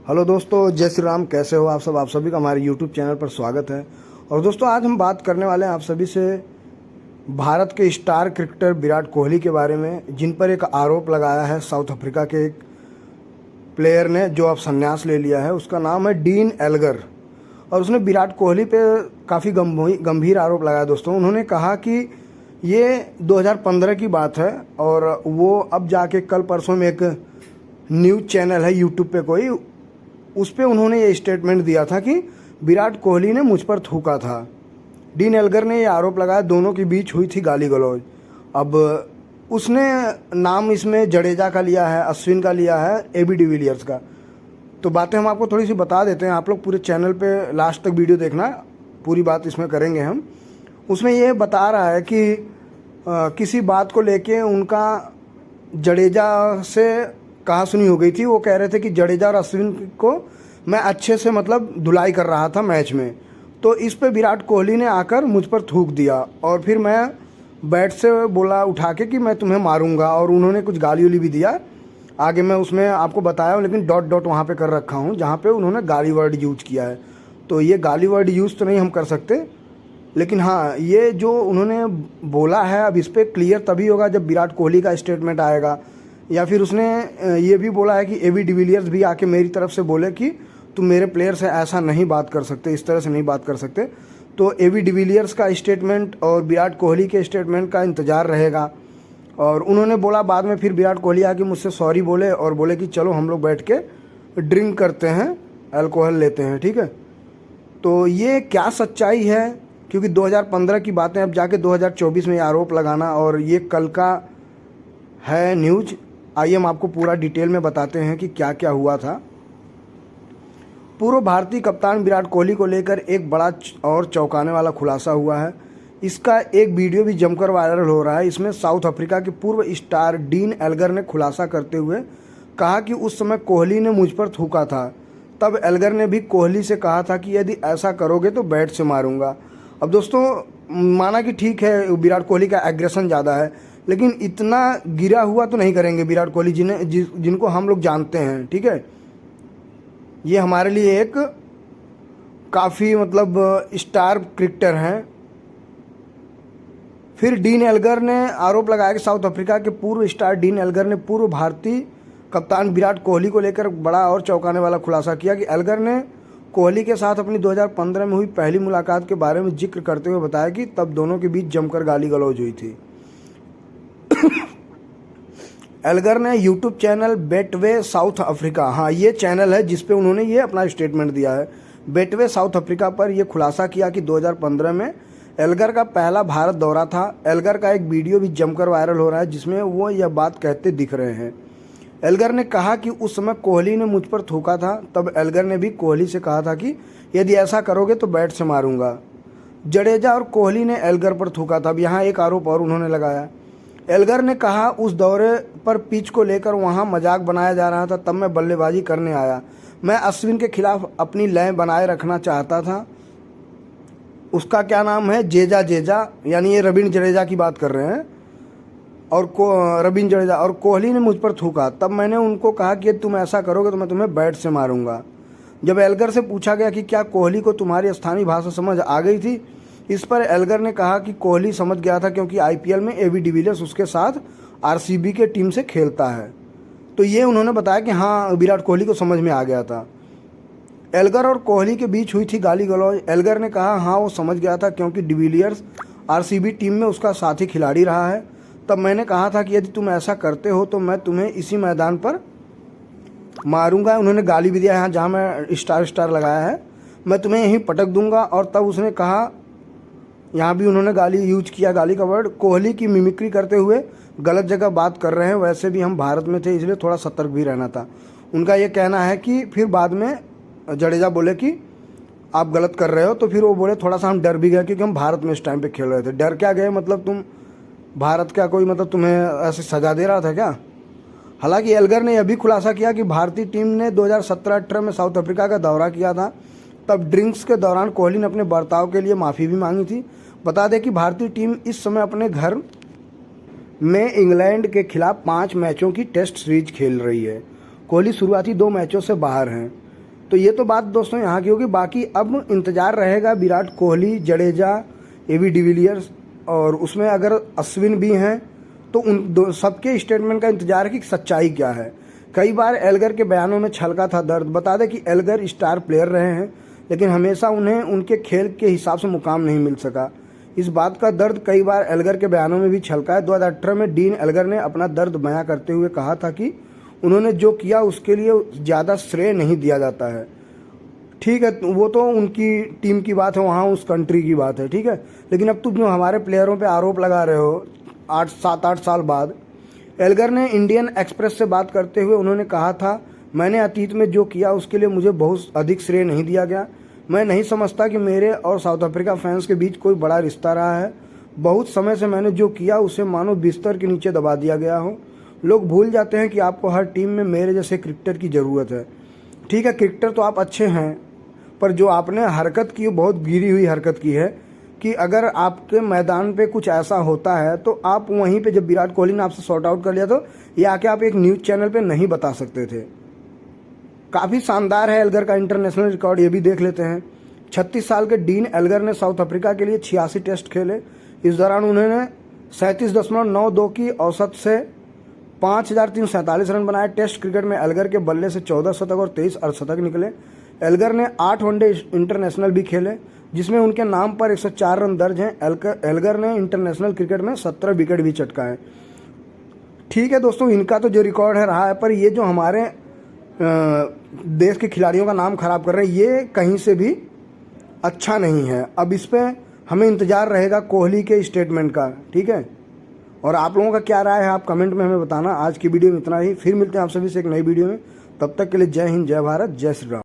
Hello दोस्तों, जय श्री राम। कैसे हो आप सब? आप सभी का हमारे यूट्यूब चैनल पर स्वागत है। और दोस्तों, आज हम बात करने वाले हैं आप सभी से भारत के स्टार क्रिकेटर विराट कोहली के बारे में, जिन पर एक आरोप लगाया है साउथ अफ्रीका के एक प्लेयर ने, जो अब संन्यास ले लिया है। उसका नाम है डीन एल्गर, और उसने विराट कोहली पे काफ़ी गंभीर आरोप लगाया। दोस्तों, उन्होंने कहा कि ये 2015 की बात है, और वो अब जाके कल परसों में एक न्यूज़ चैनल है यूट्यूब पे कोई, उस पे उन्होंने ये स्टेटमेंट दिया था कि विराट कोहली ने मुझ पर थूका था। डीन एल्गर ने ये आरोप लगाया, दोनों के बीच हुई थी गाली गलौज। अब उसने नाम इसमें जडेजा का लिया है, अश्विन का लिया है, एबी डिविलियर्स का। तो बातें हम आपको थोड़ी सी बता देते हैं, आप लोग पूरे चैनल पे लास्ट तक वीडियो देखना, पूरी बात इसमें करेंगे हम। उसमें ये बता रहा है कि किसी बात को लेके उनका जडेजा से कहा सुनी हो गई थी। वो कह रहे थे कि जडेजा और अश्विन को मैं अच्छे से धुलाई कर रहा था मैच में, तो इस पे विराट कोहली ने आकर मुझ पर थूक दिया, और फिर मैं बैट से बोला उठा के कि मैं तुम्हें मारूंगा, और उन्होंने कुछ गाली उली भी दिया। आगे मैं उसमें आपको बताया हूँ, लेकिन डॉट डॉट वहाँ पे कर रखा हूँ जहाँ पे उन्होंने गाली वर्ड यूज किया है। तो ये गाली वर्ड यूज तो नहीं हम कर सकते, लेकिन हाँ, ये जो उन्होंने बोला है, अब इस पर क्लियर तभी होगा जब विराट कोहली का स्टेटमेंट आएगा। या फिर उसने ये भी बोला है कि एबी डिविलियर्स भी आके मेरी तरफ से बोले कि तुम मेरे प्लेयर से ऐसा नहीं बात कर सकते, इस तरह से नहीं बात कर सकते। तो एबी डिविलियर्स का स्टेटमेंट और विराट कोहली के स्टेटमेंट का इंतज़ार रहेगा। और उन्होंने बोला बाद में, फिर विराट कोहली आके मुझसे सॉरी बोले और बोले कि चलो हम लोग बैठ के ड्रिंक करते हैं, अल्कोहल लेते हैं, ठीक है। तो ये क्या सच्चाई है, क्योंकि 2015 की बातें अब जाके 2024 में आरोप लगाना, और ये कल का है न्यूज़। आइए हम आपको पूरा डिटेल में बताते हैं कि क्या क्या हुआ था। पूर्व भारतीय कप्तान विराट कोहली को लेकर एक बड़ा और चौंकाने वाला खुलासा हुआ है। इसका एक वीडियो भी जमकर वायरल हो रहा है। इसमें साउथ अफ्रीका के पूर्व स्टार डीन एल्गर ने खुलासा करते हुए कहा कि उस समय कोहली ने मुझ पर थूका था। तब एल्गर ने भी कोहली से कहा था कि यदि ऐसा करोगे तो बैट से मारूंगा। अब दोस्तों, माना कि ठीक है विराट कोहली का एग्रेशन ज़्यादा है, लेकिन इतना गिरा हुआ तो नहीं करेंगे विराट कोहली, जिनको हम लोग जानते हैं, ठीक है। ये हमारे लिए एक काफ़ी स्टार क्रिकेटर हैं। फिर डीन एल्गर ने आरोप लगाया कि साउथ अफ्रीका के पूर्व स्टार डीन एल्गर ने पूर्व भारतीय कप्तान विराट कोहली को लेकर बड़ा और चौंकाने वाला खुलासा किया कि एल्गर ने कोहली के साथ अपनी 2015 में हुई पहली मुलाकात के बारे में जिक्र करते हुए बताया कि तब दोनों के बीच जमकर गाली गलौज हुई थी। एल्गर ने YouTube channel Betway south Africa, हाँ ये चैनल है जिस पे उन्होंने ये अपना स्टेटमेंट दिया है, बेटवे साउथ अफ्रीका पर यह खुलासा किया कि 2015 में एल्गर का पहला भारत दौरा था। एल्गर का एक वीडियो भी जमकर वायरल हो रहा है जिसमें वो यह बात कहते दिख रहे हैं। एल्गर ने कहा कि उस समय कोहली ने मुझ पर थूका था। तब एल्गर ने भी कोहली से कहा था कि यदि ऐसा करोगे तो बैट से मारूंगा। जडेजा और कोहली ने एल्गर पर थूका था। अब यहाँ एक आरोप और उन्होंने लगाया। एल्गर ने कहा, उस दौरे पर पिच को लेकर वहां मजाक बनाया जा रहा था, तब मैं बल्लेबाजी करने आया। मैं अश्विन के खिलाफ अपनी लय बनाए रखना चाहता था। उसका क्या नाम है, जेजा, यानी ये रविंद्र जडेजा की बात कर रहे हैं। और रविंद्र जडेजा और कोहली ने मुझ पर थूका। तब मैंने उनको कहा कि यदि तुम ऐसा करोगे तो मैं तुम्हें बैट से मारूंगा। जब एल्गर से पूछा गया कि क्या कोहली को तुम्हारी स्थानीय भाषा समझ आ गई थी, इस पर एल्गर ने कहा कि कोहली समझ गया था, क्योंकि आईपीएल में एबी डिविलियर्स उसके साथ आरसीबी के टीम से खेलता है। तो ये उन्होंने बताया कि हाँ, विराट कोहली को समझ में आ गया था। एल्गर और कोहली के बीच हुई थी गाली गलौज। एल्गर ने कहा हाँ वो समझ गया था, क्योंकि डिविलियर्स आरसीबी टीम में उसका साथी खिलाड़ी रहा है। तब मैंने कहा था कि यदि तुम ऐसा करते हो तो मैं तुम्हें इसी मैदान पर मारूंगा। उन्होंने गाली भी दिया है, जहाँ मैं स्टार लगाया है, मैं तुम्हें यहीं पटक दूंगा। और तब उसने कहा, यहाँ भी उन्होंने गाली यूज किया, गाली का वर्ड। कोहली की मिमिक्री करते हुए गलत जगह बात कर रहे हैं, वैसे भी हम भारत में थे इसलिए थोड़ा सतर्क भी रहना था, उनका ये कहना है। कि फिर बाद में जडेजा बोले कि आप गलत कर रहे हो, तो फिर वो बोले थोड़ा सा हम डर भी गए, क्योंकि हम भारत में इस टाइम पे खेल रहे थे। डर क्या गए, तुम भारत क्या कोई तुम्हें ऐसे सजा दे रहा था क्या। हालांकि एल्गर ने यह भी खुलासा किया कि भारतीय टीम ने 2017-18 में साउथ अफ्रीका का दौरा किया था। तब ड्रिंक्स के दौरान कोहली ने अपने बर्ताव के लिए माफ़ी भी मांगी थी। बता दें कि भारतीय टीम इस समय अपने घर में इंग्लैंड के खिलाफ 5 मैचों की टेस्ट सीरीज खेल रही है। कोहली शुरुआती 2 मैचों से बाहर हैं। तो ये तो बात दोस्तों यहाँ की होगी। बाकी अब इंतजार रहेगा विराट कोहली, जडेजा, एबी डिविलियर्स और उसमें अगर अश्विन भी हैं तो उन सबके स्टेटमेंट का इंतजार है कि सच्चाई क्या है। कई बार एल्गर के बयानों में छलका था दर्द। बता दें कि एल्गर स्टार प्लेयर रहे हैं, लेकिन हमेशा उन्हें उनके खेल के हिसाब से मुकाम नहीं मिल सका। इस बात का दर्द कई बार एल्गर के बयानों में भी छलका है। 2018 में डीन एल्गर ने अपना दर्द बयां करते हुए कहा था कि उन्होंने जो किया उसके लिए ज़्यादा श्रेय नहीं दिया जाता है। ठीक है, वो तो उनकी टीम की बात है, वहाँ उस कंट्री की बात है, ठीक है। लेकिन अब तुम जो हमारे प्लेयरों पे आरोप लगा रहे हो 7-8 साल बाद। एल्गर ने इंडियन एक्सप्रेस से बात करते हुए उन्होंने कहा था, मैंने अतीत में जो किया उसके लिए मुझे बहुत अधिक श्रेय नहीं दिया गया। मैं नहीं समझता कि मेरे और साउथ अफ्रीका फैंस के बीच कोई बड़ा रिश्ता रहा है। बहुत समय से मैंने जो किया उसे मानो बिस्तर के नीचे दबा दिया गया हो। लोग भूल जाते हैं कि आपको हर टीम में मेरे जैसे क्रिकेटर की ज़रूरत है। ठीक है, क्रिकेटर तो आप अच्छे हैं, पर जो आपने हरकत की बहुत गिरी हुई हरकत की है कि अगर आपके मैदान पे कुछ ऐसा होता है तो आप वहीं पे, जब विराट कोहली ने आपसे सॉर्ट आउट कर लिया तो ये आके आप एक न्यूज़ चैनल पे नहीं बता सकते थे। काफ़ी शानदार है एल्गर का इंटरनेशनल रिकॉर्ड, ये भी देख लेते हैं। 36 साल के डीन एल्गर ने साउथ अफ्रीका के लिए 86 टेस्ट खेले। इस दौरान उन्होंने 37.92 की औसत से 5,347 रन बनाए। टेस्ट क्रिकेट में एल्गर के बल्ले से 14 शतक और 23 अर्धशतक निकले। एल्गर ने 8 वनडे इंटरनेशनल भी खेले, जिसमें उनके नाम पर 104 रन दर्ज हैं। एल्गर ने इंटरनेशनल क्रिकेट में 17 विकेट भी चटकाए। ठीक है दोस्तों, इनका तो जो रिकॉर्ड है रहा है, पर ये जो हमारे देश के खिलाड़ियों का नाम खराब कर रहे हैं, ये कहीं से भी अच्छा नहीं है। अब इस पे हमें इंतज़ार रहेगा कोहली के स्टेटमेंट का, ठीक है। और आप लोगों का क्या राय है आप कमेंट में हमें बताना। आज की वीडियो में इतना ही, फिर मिलते हैं आप सभी से एक नई वीडियो में। तब तक के लिए जय हिंद, जय भारत, जय श्री राम।